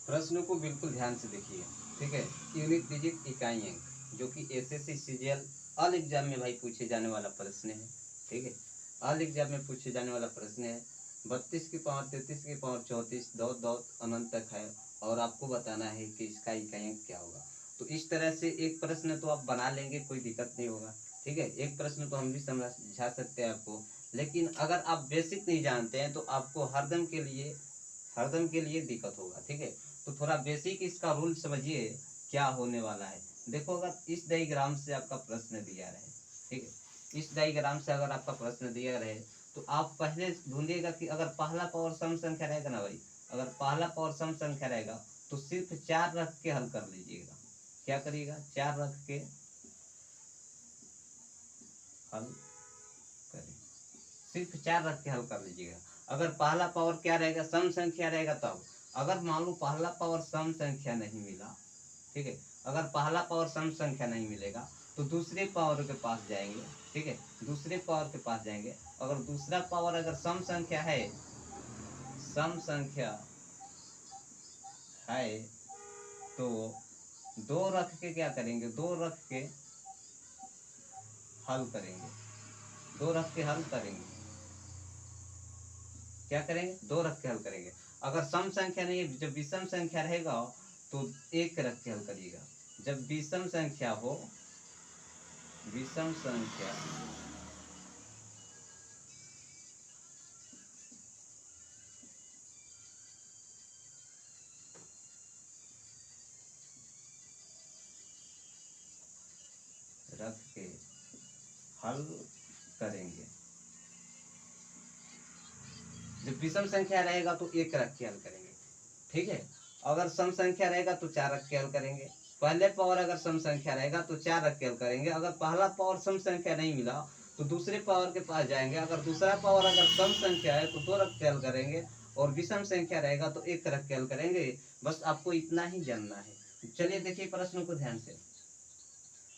प्रश्नों को बिल्कुल ध्यान से देखिए, ठीक है। यूनिट डिजिट इकाई अंक, जो कि एसएससी सीजीएल ऑल एग्जाम में भाई पूछे जाने वाला प्रश्न है, ठीक है। ऑल एग्जाम में पूछे जाने वाला प्रश्न है। 32 की पावर 33 की पावर 34 दौत दौत अनंत तक है, और आपको बताना है कि इसका इकाई अंक क्या होगा। तो इस तरह से एक प्रश्न तो आप बना लेंगे, कोई दिक्कत नहीं होगा, ठीक है। एक प्रश्न तो हम भी समझा सकते हैं आपको, लेकिन अगर आप बेसिक नहीं जानते हैं तो आपको हरदम के लिए दिक्कत होगा, ठीक है। तो थोड़ा बेसिक इसका रूल समझिए क्या होने वाला है। देखो, अगर इस डायग्राम से आपका प्रश्न दिया रहे, ठीक है, इस डायग्राम से अगर आपका प्रश्न दिया रहे, तो आप पहले ढूंढिएगा कि अगर पहला पावर सम संख्या रहेगा ना भाई, अगर पहला पावर सम संख्या रहेगा तो सिर्फ 4 रख के हल कर लीजिएगा। क्या करिएगा, 4 रख के हल करें, सिर्फ 4 रख के हल कर लीजिएगा। अगर पहला पावर क्या रहेगा, सम संख्या रहेगा, तब अगर मान लो पहला पावर सम संख्या नहीं मिला, ठीक है, अगर पहला पावर सम संख्या नहीं मिलेगा तो दूसरे पावर के पास जाएंगे, ठीक है, दूसरे पावर के पास जाएंगे। अगर दूसरा पावर अगर सम संख्या है, सम संख्या है, तो 2 रख के क्या करेंगे, 2 रख के हल करेंगे, 2 रख के हल करेंगे। क्या करेंगे, 2 रख के हल करेंगे। अगर सम संख्या नहीं है, जब विषम संख्या रहेगा तो 1 रख के हल करिएगा। जब विषम संख्या हो, विषम संख्या रख के हल करेंगे। जब विषम संख्या रहेगा तो 1 रख के हल करेंगे, ठीक है। अगर सम संख्या रहेगा तो 4 रख के हल करेंगे। पहले पावर अगर सम संख्या रहेगा तो 4 रख के हल करेंगे। अगर पहला पावर सम संख्या नहीं मिला तो दूसरे पावर के पास जाएंगे। अगर दूसरा पावर अगर सम संख्या है तो 2 रख के हल करेंगे, और विषम संख्या रहेगा तो 1 रख के हल करेंगे। बस आपको इतना ही जानना है। चलिए देखिए प्रश्न को ध्यान से।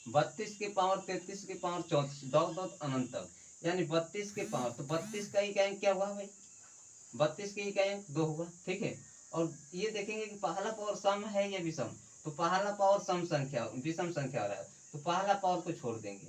32 के पावर 33 के पावर 34 दौत दौत अनंत तक, यानी 32 के पावर, तो 32 का इकाई क्या हुआ भाई, 32 के इकाई 2 हुआ, ठीक है। और ये देखेंगे कि पहला पावर सम है या विषम, तो पहला पावर सम संख्या विषम संख्या हो रहा है, तो पहला पावर को छोड़ देंगे,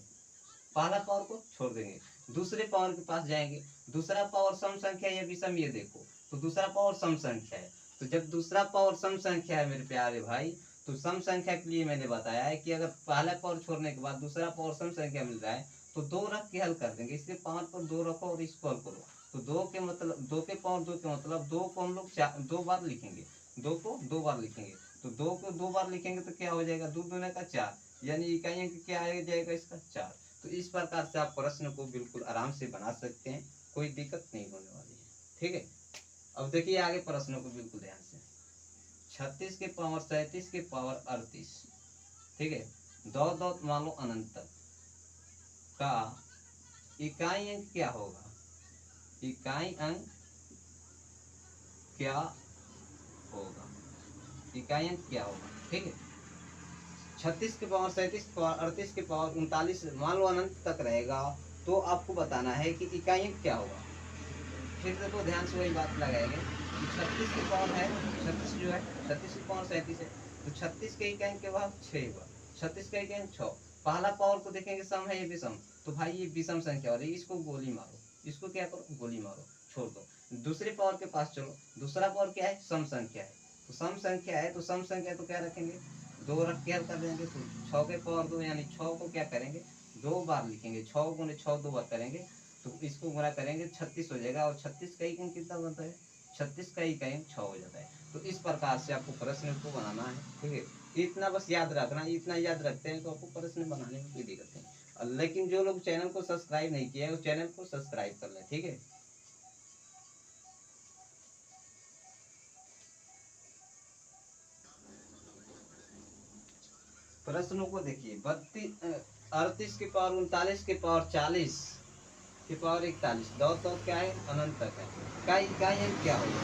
पहला पावर को छोड़ देंगे, दूसरे पावर के पास जाएंगे। दूसरा पावर सम संख्या या विषम, ये देखो, तो दूसरा पावर सम संख्या है। तो जब दूसरा पावर सम संख्या है मेरे प्यारे भाई, तो सम संख्या के लिए मैंने बताया है कि अगर पहला पावर छोड़ने के बाद दूसरा पावर सम संख्या मिल रहा है तो 2 रख के हल कर देंगे। इसलिए पावर पर 2 रखो और इसको हल करो। तो 2 के मतलब 2 के पावर 2 के मतलब 2 को हम लोग 2 बार लिखेंगे, 2 को 2 बार लिखेंगे। तो 2 को 2 बार लिखेंगे तो क्या हो जाएगा, 2 दूने का 4, यानी इकाई अंक क्या आ जाएगा इसका, 4। तो इस प्रकार से आप प्रश्न को बिल्कुल आराम से बना सकते हैं, कोई दिक्कत नहीं होने वाली है, ठीक है। अब देखिए आगे प्रश्नों को बिल्कुल ध्यान से। 36 के पावर 37 के पावर 38, ठीक है, दौत दौत मान लो अनंत तक का इकाई अंक क्या होगा, इकाई अंक क्या होगा, इकाई अंक क्या होगा, ठीक है। 36 के पावर 37 के पावर 38 के पावर 39 मान लो अनंत तक रहेगा, तो आपको बताना है कि इकाई अंक क्या होगा। फिर देखो ध्यान से वही बात लगाएंगे कि 36 की पावर है, 36 जो है 36 की पावर 37 है, तो 36 के इकाई के बाद 6 हुआ, 36 का इकाई 6। पहला पावर को देखेंगे सम है ये विषम, तो भाई ये विषम संख्या हो रही है, इसको गोली मारो, इसको क्या करो, गोली मारो, छोड़ दो। दूसरे पावर के पास चलो, दूसरा पावर क्या है, सम संख्या है, तो सम संख्या है, तो सम संख्या तो क्या रखेंगे, 2 रख के हल कर देंगे। तो 6 के पावर 2 यानी 6 को क्या करेंगे, 2 बार लिखेंगे, 6 गुने 6 2 बार करेंगे, तो इसको गुणा करेंगे 36 हो जाएगा, और 36 का इकाई कितना बनता है, 36 का इकाई 6 हो जाता है। तो इस प्रकार से आपको प्रश्न को बनाना है, ठीक है। इतना बस याद रखना, इतना याद रखते हैं तो आपको प्रश्न बनाने में कोई दिक्कत नहीं। लेकिन जो लोग चैनल को सब्सक्राइब नहीं किया है वो चैनल को सब्सक्राइब कर लें, ठीक है। प्रश्नों को देखिए, 38 के पावर 39 के पावर 40 के पावर 41 दौत दौत क्या है, अनंत तक है, का इकाई अंक क्या होगा,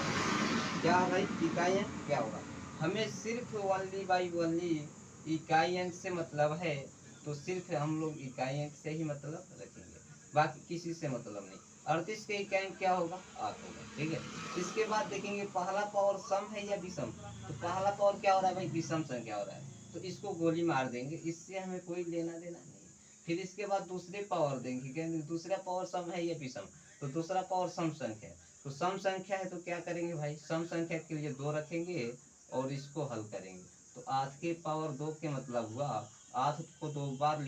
क्या भाई इकाई अंक क्या होगा। हमें सिर्फ वनली बाई वनली इकाई अंक से मतलब है, तो सिर्फ हम लोग इकाई अंक से ही मतलब रखेंगे, बाकी किसी से मतलब नहीं। 38 के इकाई क्या होगा 8 होगा। ठीक है, इसके बाद देखेंगे पहला पावर सम है या विषम, तो पहला पावर क्या हो रहा है भाई, विषम संख्या हो रहा है, तो इसको गोली मार देंगे, इससे हमें कोई लेना देना नहीं। फिर इसके बाद दूसरे पावर देंगे, कहेंगे दूसरा पावर सम है या विषम, तो दूसरा पावर सम संख्या है, तो सम संख्या है तो क्या करेंगे भाई, सम संख्या के लिए 2 रखेंगे और इसको हल करेंगे। तो 8 के पावर 2 के मतलब हुआ 8 को 2 बार